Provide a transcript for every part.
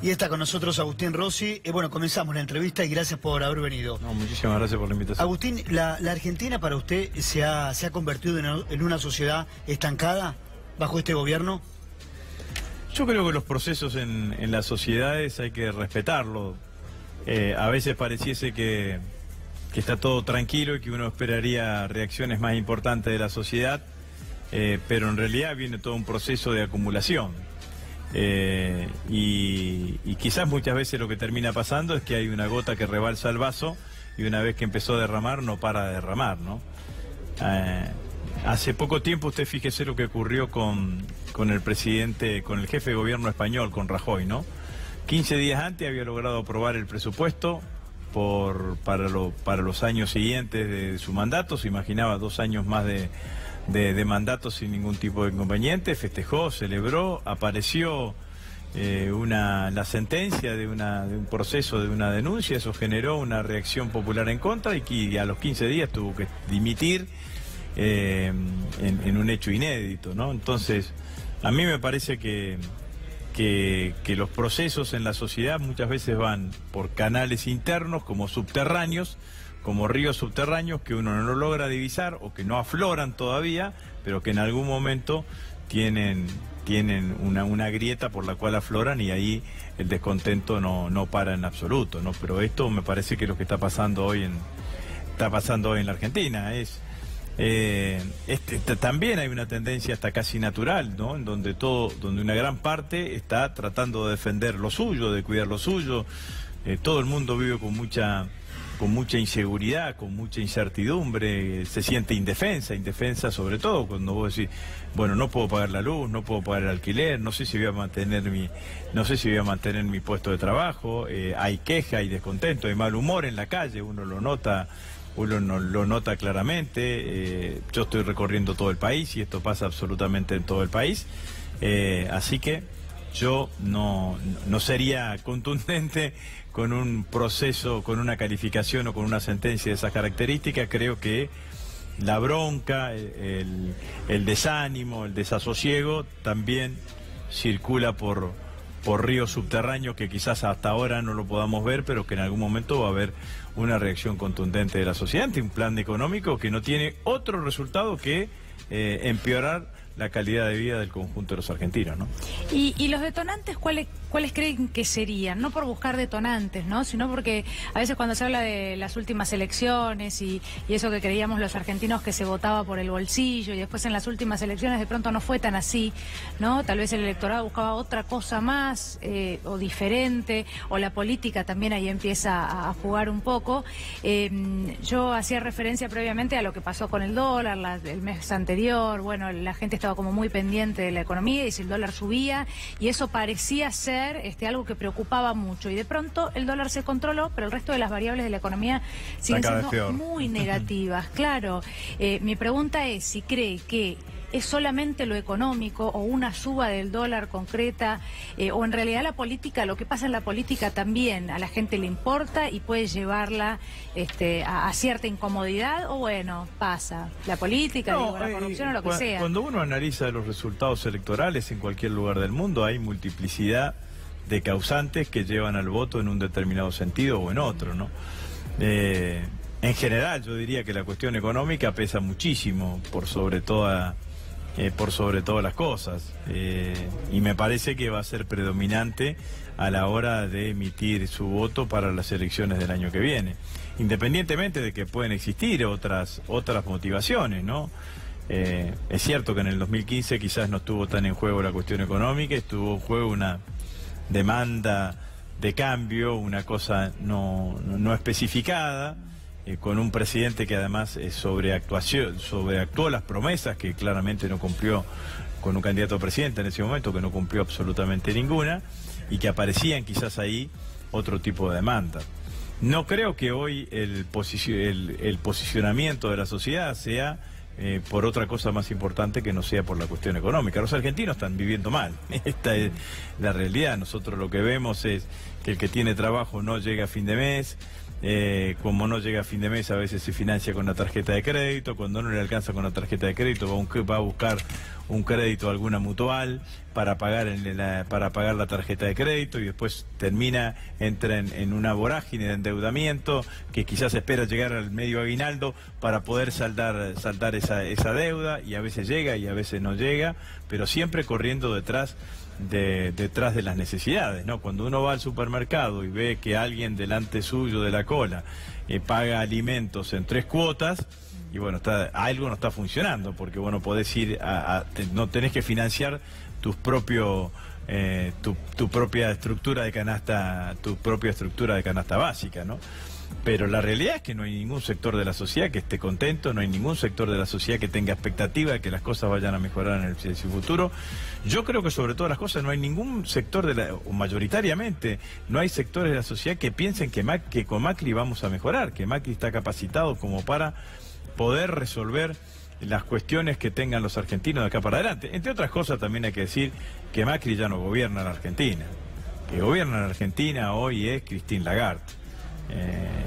Y está con nosotros Agustín Rossi. Bueno, comenzamos la entrevista y gracias por haber venido. No, muchísimas gracias por la invitación. Agustín, ¿la Argentina para usted se ha convertido en una sociedad estancada bajo este gobierno? Yo creo que los procesos en las sociedades hay que respetarlos. A veces pareciese que está todo tranquilo y que uno esperaría reacciones más importantes de la sociedad, pero en realidad viene todo un proceso de acumulación. Y quizás muchas veces lo que termina pasando es que hay una gota que rebalsa el vaso y una vez que empezó a derramar no para de derramar, ¿no? Hace poco tiempo usted fíjese lo que ocurrió con el presidente, con el jefe de gobierno español, con Rajoy, ¿no? 15 días antes había logrado aprobar el presupuesto para los años siguientes de su mandato. Se imaginaba 2 años más de mandato sin ningún tipo de inconveniente. Festejó, celebró, apareció la sentencia de un proceso de una denuncia. Eso generó una reacción popular en contra y a los 15 días tuvo que dimitir en un hecho inédito, ¿no? Entonces, a mí me parece que los procesos en la sociedad muchas veces van por canales internos como subterráneos, como ríos subterráneos que uno no logra divisar o que no afloran todavía, pero que en algún momento tienen una grieta por la cual afloran y ahí el descontento no para en absoluto, ¿no? Pero esto me parece que es lo que está pasando hoy en la Argentina. También hay una tendencia hasta casi natural, ¿no? En donde una gran parte está tratando de defender lo suyo, de cuidar lo suyo. Todo el mundo vive con mucha inseguridad, con mucha incertidumbre, se siente indefensa sobre todo cuando vos decís, bueno, no puedo pagar la luz, no puedo pagar el alquiler, no sé si voy a mantener mi puesto de trabajo, hay queja, hay descontento, hay mal humor en la calle, uno lo nota claramente. Yo estoy recorriendo todo el país y esto pasa absolutamente en todo el país, así que yo no sería contundente con un proceso, con una calificación o con una sentencia de esas características. Creo que la bronca, el desánimo, el desasosiego también circula por ríos subterráneos que quizás hasta ahora no lo podamos ver, pero que en algún momento va a haber una reacción contundente de la sociedad ante un plan económico que no tiene otro resultado que empeorar la calidad de vida del conjunto de los argentinos, ¿no? ¿Y los detonantes cuáles creen que serían? No por buscar detonantes, ¿no? Sino porque a veces cuando se habla de las últimas elecciones y eso que creíamos los argentinos que se votaba por el bolsillo y después en las últimas elecciones de pronto no fue tan así, ¿no? Tal vez el electorado buscaba otra cosa más o diferente, o la política también ahí empieza a jugar un poco. Yo hacía referencia previamente a lo que pasó con el dólar el mes anterior. Bueno, la gente estaba como muy pendiente de la economía y si el dólar subía, y eso parecía ser algo que preocupaba mucho, y de pronto el dólar se controló, pero el resto de las variables de la economía siguen siendo muy negativas. Claro, mi pregunta es si cree que es solamente lo económico o una suba del dólar concreta, o en realidad la política, lo que pasa en la política también a la gente le importa y puede llevarla a cierta incomodidad, o bueno, pasa la política, la corrupción o lo que sea. Cuando uno analiza los resultados electorales en cualquier lugar del mundo, hay multiplicidad de causantes que llevan al voto en un determinado sentido o en otro, ¿no? En general yo diría que la cuestión económica pesa muchísimo por sobre todas las cosas, y me parece que va a ser predominante a la hora de emitir su voto para las elecciones del año que viene, independientemente de que pueden existir otras motivaciones, ¿no? Es cierto que en el 2015 quizás no estuvo tan en juego la cuestión económica, estuvo en juego una demanda de cambio, una cosa no especificada, con un presidente que además sobreactuó las promesas que claramente no cumplió, con un candidato a presidente en ese momento que no cumplió absolutamente ninguna, y que aparecían quizás ahí otro tipo de demandas. No creo que hoy el posicionamiento de la sociedad sea por otra cosa más importante que no sea por la cuestión económica. Los argentinos están viviendo mal, esta es la realidad. Nosotros lo que vemos es que el que tiene trabajo no llega a fin de mes. Como no llega a fin de mes, a veces se financia con la tarjeta de crédito. Cuando no le alcanza con la tarjeta de crédito, va a buscar un crédito a alguna mutual para pagar la tarjeta de crédito, y después entra en una vorágine de endeudamiento que quizás espera llegar al medio aguinaldo para poder saldar esa deuda, y a veces llega y a veces no llega, pero siempre corriendo detrás de las necesidades, ¿no? Cuando uno va al supermercado y ve que alguien delante suyo de la cola paga alimentos en 3 cuotas, y bueno, algo no está funcionando, porque bueno, podés ir no tenés que financiar tu propia estructura de canasta, básica, ¿no? Pero la realidad es que no hay ningún sector de la sociedad que esté contento, no hay ningún sector de la sociedad que tenga expectativa de que las cosas vayan a mejorar en el futuro. Yo creo que sobre todas las cosas no hay ningún sector o mayoritariamente, no hay sectores de la sociedad que piensen que con Macri vamos a mejorar, que Macri está capacitado como para poder resolver las cuestiones que tengan los argentinos de acá para adelante. Entre otras cosas, también hay que decir que Macri ya no gobierna en la Argentina. Que gobierna en la Argentina hoy es Christine Lagarde.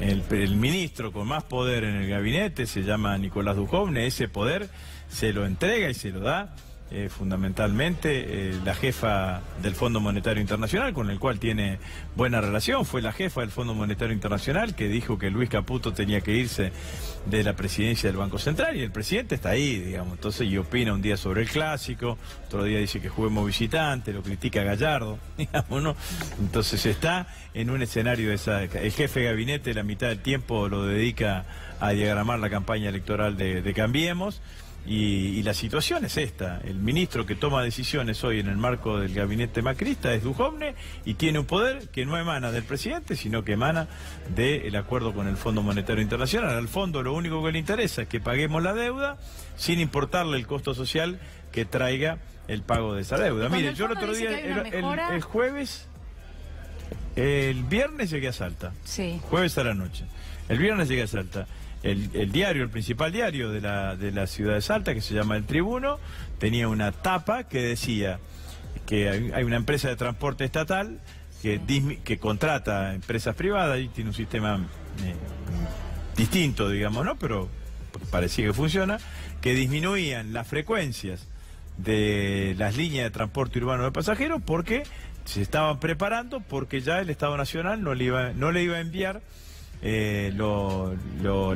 El ministro con más poder en el gabinete se llama Nicolás Dujovne. Ese poder se lo entrega y se lo da fundamentalmente la jefa del Fondo Monetario Internacional, con el cual tiene buena relación. Fue la jefa del Fondo Monetario Internacional que dijo que Luis Caputo tenía que irse de la presidencia del Banco Central, y el presidente está ahí, digamos. Entonces, y opina un día sobre el Clásico, otro día dice que juguemos visitante, lo critica Gallardo, digamos, ¿no? Entonces está en un escenario el jefe de gabinete la mitad del tiempo lo dedica a diagramar la campaña electoral de Cambiemos. Y la situación es esta: el ministro que toma decisiones hoy en el marco del gabinete macrista es Dujovne, y tiene un poder que no emana del presidente, sino que emana del acuerdo con el Fondo Monetario Internacional. Al fondo lo único que le interesa es que paguemos la deuda sin importarle el costo social que traiga el pago de esa deuda. Mire, yo el otro día, el jueves, el viernes llegué a Salta, sí. Jueves a la noche, el viernes llegué a Salta. El diario, el principal diario de la ciudad de Salta, que se llama El Tribuno, tenía una tapa que decía que hay una empresa de transporte estatal que contrata a empresas privadas y tiene un sistema distinto, digamos, ¿no? Pero parecía que funciona, que disminuían las frecuencias de las líneas de transporte urbano de pasajeros porque se estaban preparando, porque ya el Estado Nacional no le iba a enviar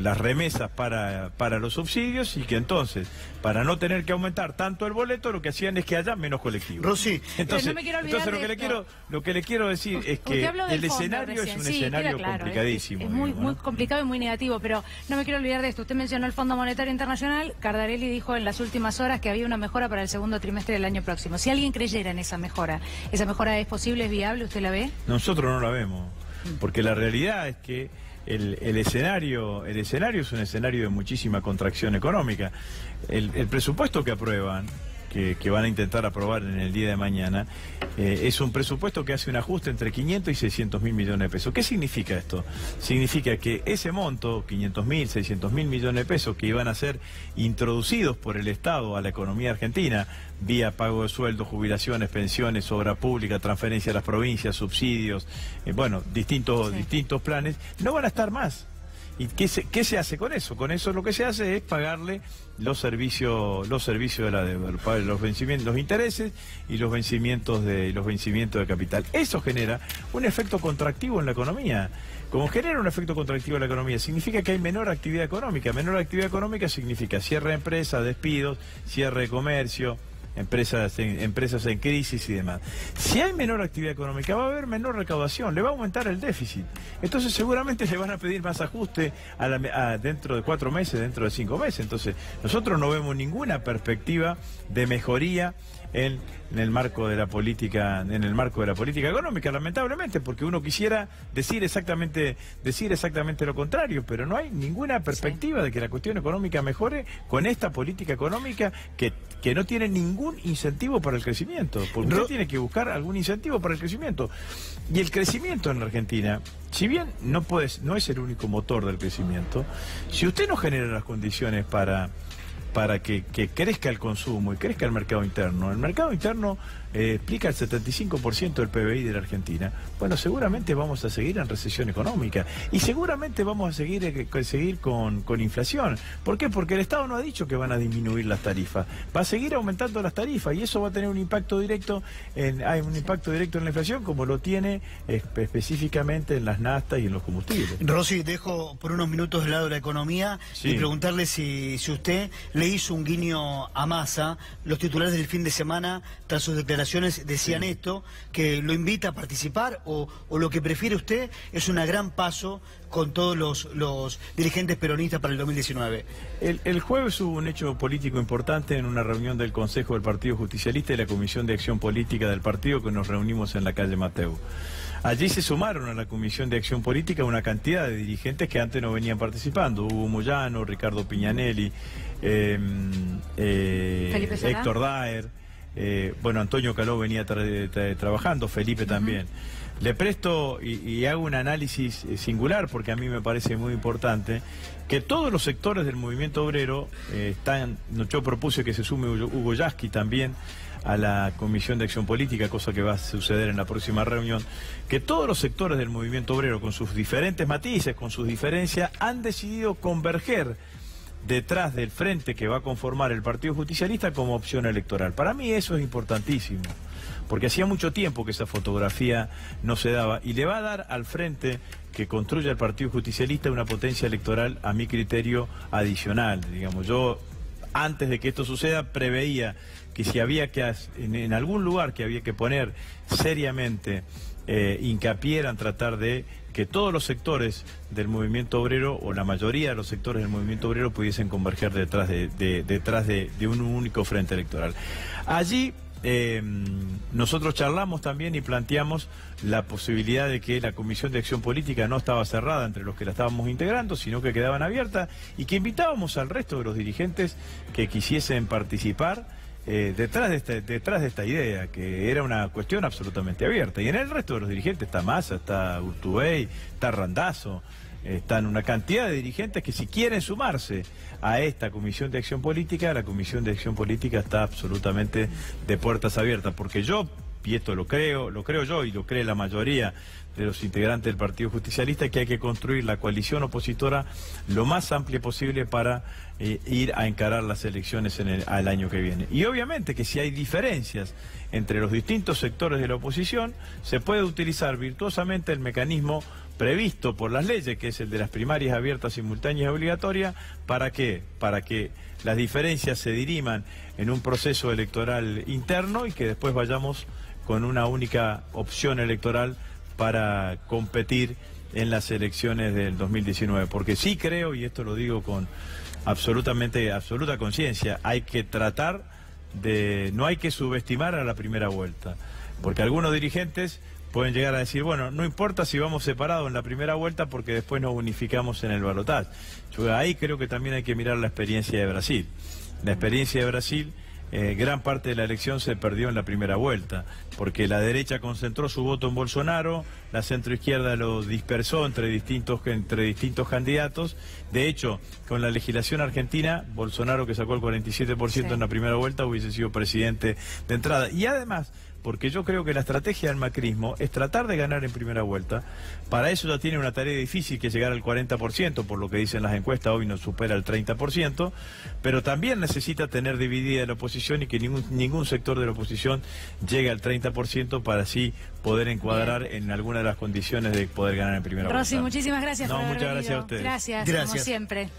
las remesas para los subsidios, y que entonces, para no tener que aumentar tanto el boleto, lo que hacían es que haya menos colectivos. Rosy, entonces, no me quiero olvidar lo que le quiero decir es que el escenario es un escenario complicadísimo. Es muy complicado y muy negativo, pero no me quiero olvidar de esto. Usted mencionó el Fondo Monetario Internacional. Cardarelli dijo en las últimas horas que había una mejora para el segundo trimestre del año próximo. Si alguien creyera en esa mejora es posible, es viable, ¿usted la ve? Nosotros no la vemos, porque la realidad es que el escenario es un escenario de muchísima contracción económica. El presupuesto que aprueban, que van a intentar aprobar en el día de mañana, es un presupuesto que hace un ajuste entre 500 y 600 mil millones de pesos. ¿Qué significa esto? Significa que ese monto, 500 mil, 600 mil millones de pesos, que iban a ser introducidos por el Estado a la economía argentina, vía pago de sueldos, jubilaciones, pensiones, obra pública, transferencia a las provincias, subsidios, distintos planes, no van a estar más. ¿Y qué se hace con eso? Con eso lo que se hace es pagarle los servicios de la deuda, los vencimientos, los intereses y los vencimientos de capital. Eso genera un efecto contractivo en la economía. Como genera un efecto contractivo en la economía, significa que hay menor actividad económica. Menor actividad económica significa cierre de empresas, despidos, cierre de comercio, empresas en crisis y demás. Si hay menor actividad económica, va a haber menor recaudación, le va a aumentar el déficit. Entonces seguramente le van a pedir más ajuste dentro de 4 meses, dentro de 5 meses. Entonces nosotros no vemos ninguna perspectiva de mejoría en el marco de la política económica, lamentablemente, porque uno quisiera decir exactamente lo contrario, pero no hay ninguna perspectiva de que la cuestión económica mejore con esta política económica que no tiene ningún incentivo para el crecimiento, porque usted tiene que buscar algún incentivo para el crecimiento. Y el crecimiento en la Argentina, si bien no es el único motor del crecimiento, si usted no genera las condiciones para para que crezca el consumo y crezca el mercado interno. El mercado interno explica el 75% del PBI de la Argentina. Bueno, seguramente vamos a seguir en recesión económica y seguramente vamos a seguir con inflación. ¿Por qué? Porque el Estado no ha dicho que van a disminuir las tarifas. Va a seguir aumentando las tarifas y eso va a tener un impacto directo en la inflación, como lo tiene específicamente en las naftas y en los combustibles. Rossi, dejo por unos minutos de lado la economía y preguntarle si usted le hizo un guiño a Massa. Los titulares del fin de semana, tras sus declaraciones, decían esto, que lo invita a participar o lo que prefiere usted es un gran paso con todos los dirigentes peronistas para el 2019. El jueves hubo un hecho político importante en una reunión del Consejo del Partido Justicialista y la Comisión de Acción Política del partido, que nos reunimos en la calle Mateu. Allí se sumaron a la Comisión de Acción Política una cantidad de dirigentes que antes no venían participando. Hugo Moyano, Ricardo Piñanelli, Héctor Daer, Antonio Caló venía trabajando, Felipe también. Le presto y hago un análisis singular, porque a mí me parece muy importante que todos los sectores del movimiento obrero yo propuse que se sume Hugo Yasky también a la Comisión de Acción Política, cosa que va a suceder en la próxima reunión, que todos los sectores del movimiento obrero, con sus diferentes matices, con sus diferencias, han decidido converger detrás del frente que va a conformar el Partido Justicialista como opción electoral. Para mí eso es importantísimo, porque hacía mucho tiempo que esa fotografía no se daba, y le va a dar al frente que construya el Partido Justicialista una potencia electoral, a mi criterio, adicional. Digamos, yo, antes de que esto suceda, preveía que si había que, en algún lugar que había que poner seriamente hincapié, en tratar de que todos los sectores del movimiento obrero, o la mayoría de los sectores del movimiento obrero, pudiesen converger detrás de un único frente electoral. Allí nosotros charlamos también y planteamos la posibilidad de que la Comisión de Acción Política no estaba cerrada entre los que la estábamos integrando, sino que quedaban abiertas, y que invitábamos al resto de los dirigentes que quisiesen participar detrás de esta idea, que era una cuestión absolutamente abierta. Y en el resto de los dirigentes está Massa, está Urtubey, está Randazzo, están una cantidad de dirigentes que, si quieren sumarse a esta Comisión de Acción Política, la Comisión de Acción Política está absolutamente de puertas abiertas, porque yo, y esto lo creo yo y lo cree la mayoría de los integrantes del Partido Justicialista, que hay que construir la coalición opositora lo más amplia posible para ir a encarar las elecciones al año que viene. Y obviamente que si hay diferencias entre los distintos sectores de la oposición, se puede utilizar virtuosamente el mecanismo previsto por las leyes, que es el de las primarias abiertas, simultáneas y obligatorias. ¿Para qué? Para que las diferencias se diriman en un proceso electoral interno y que después vayamos con una única opción electoral para competir en las elecciones del 2019. Porque sí creo, y esto lo digo con absoluta conciencia, hay que tratar no hay que subestimar a la primera vuelta, porque algunos dirigentes pueden llegar a decir, bueno, no importa si vamos separados en la primera vuelta porque después nos unificamos en el balotaje. Yo ahí creo que también hay que mirar la experiencia de Brasil. La experiencia de Brasil, gran parte de la elección se perdió en la primera vuelta, porque la derecha concentró su voto en Bolsonaro, la centroizquierda lo dispersó entre distintos candidatos. De hecho, con la legislación argentina, Bolsonaro, que sacó el 47% en la primera vuelta, hubiese sido presidente de entrada. Y además, porque yo creo que la estrategia del macrismo es tratar de ganar en primera vuelta. Para eso ya tiene una tarea difícil, que es llegar al 40%, por lo que dicen las encuestas, hoy no supera el 30%, pero también necesita tener dividida la oposición y que ningún sector de la oposición llegue al 30% para así poder encuadrar en alguna de las condiciones de poder ganar en primera vuelta. Rossi, muchísimas gracias por haber muchas venido. gracias a ustedes. Gracias, como siempre.